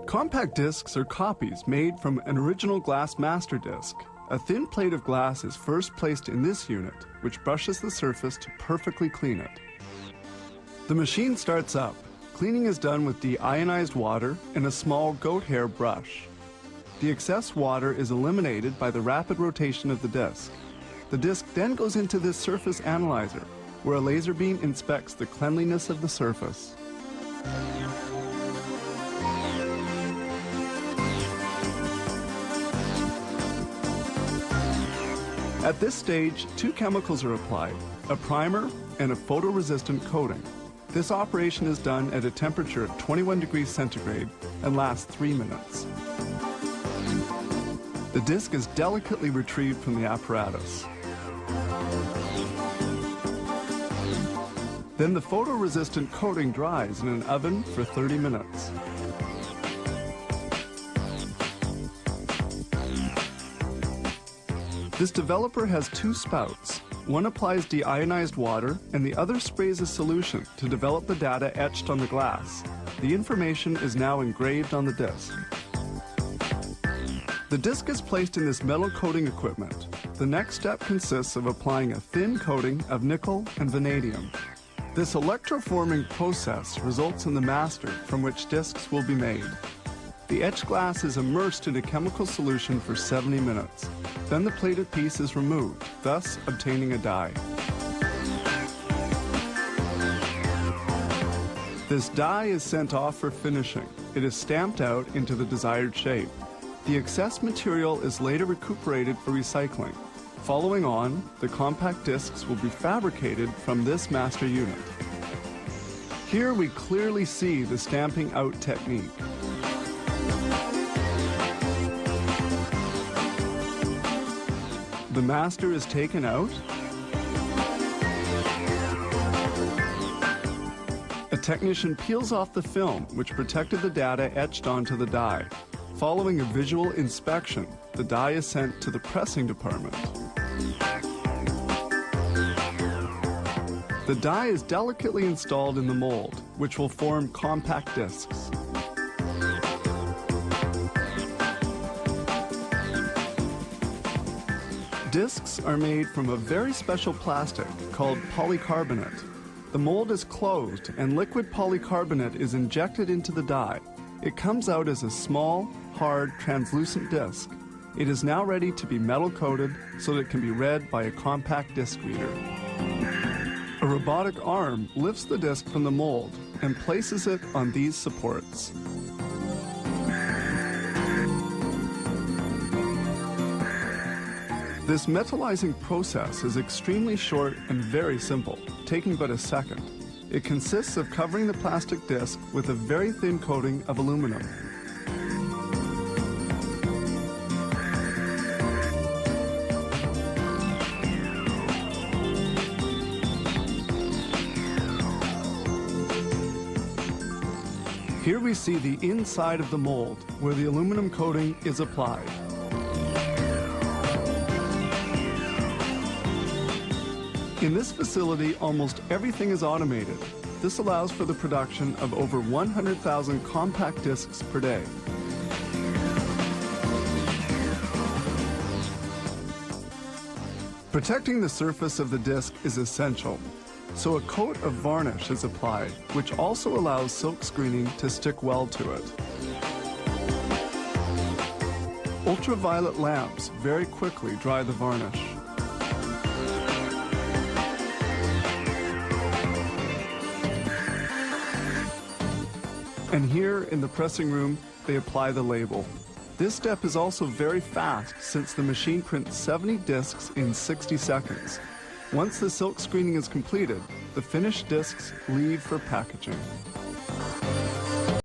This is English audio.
Compact discs are copies made from an original glass master disc. A thin plate of glass is first placed in this unit, which brushes the surface to perfectly clean it. The machine starts up. Cleaning is done with deionized water and a small goat hair brush. The excess water is eliminated by the rapid rotation of the disc. The disc then goes into this surface analyzer, where a laser beam inspects the cleanliness of the surface. At this stage, two chemicals are applied, a primer and a photoresistant coating. This operation is done at a temperature of 21 degrees centigrade and lasts 3 minutes. The disc is delicately retrieved from the apparatus. Then the photoresistant coating dries in an oven for 30 minutes. This developer has two spouts. One applies deionized water and the other sprays a solution to develop the data etched on the glass. The information is now engraved on the disc. The disc is placed in this metal coating equipment. The next step consists of applying a thin coating of nickel and vanadium. This electroforming process results in the master from which discs will be made. The etched glass is immersed in a chemical solution for 70 minutes. Then the plated piece is removed, thus obtaining a die. This die is sent off for finishing. It is stamped out into the desired shape. The excess material is later recuperated for recycling. Following on, the compact discs will be fabricated from this master unit. Here we clearly see the stamping out technique. The master is taken out. A technician peels off the film, which protected the data etched onto the die. Following a visual inspection, the die is sent to the pressing department. The die is delicately installed in the mold, which will form compact discs. Discs are made from a very special plastic called polycarbonate. The mold is closed and liquid polycarbonate is injected into the die. It comes out as a small, hard, translucent disc. It is now ready to be metal coated so that it can be read by a compact disc reader. A robotic arm lifts the disc from the mold and places it on these supports. This metallizing process is extremely short and very simple, taking but a second. It consists of covering the plastic disc with a very thin coating of aluminum. Here we see the inside of the mold, where the aluminum coating is applied. In this facility, almost everything is automated. This allows for the production of over 100,000 compact discs per day. Protecting the surface of the disc is essential, so a coat of varnish is applied, which also allows silk screening to stick well to it. Ultraviolet lamps very quickly dry the varnish. And here in the pressing room, they apply the label. This step is also very fast since the machine prints 70 discs in 60 seconds. Once the silk screening is completed, the finished discs leave for packaging.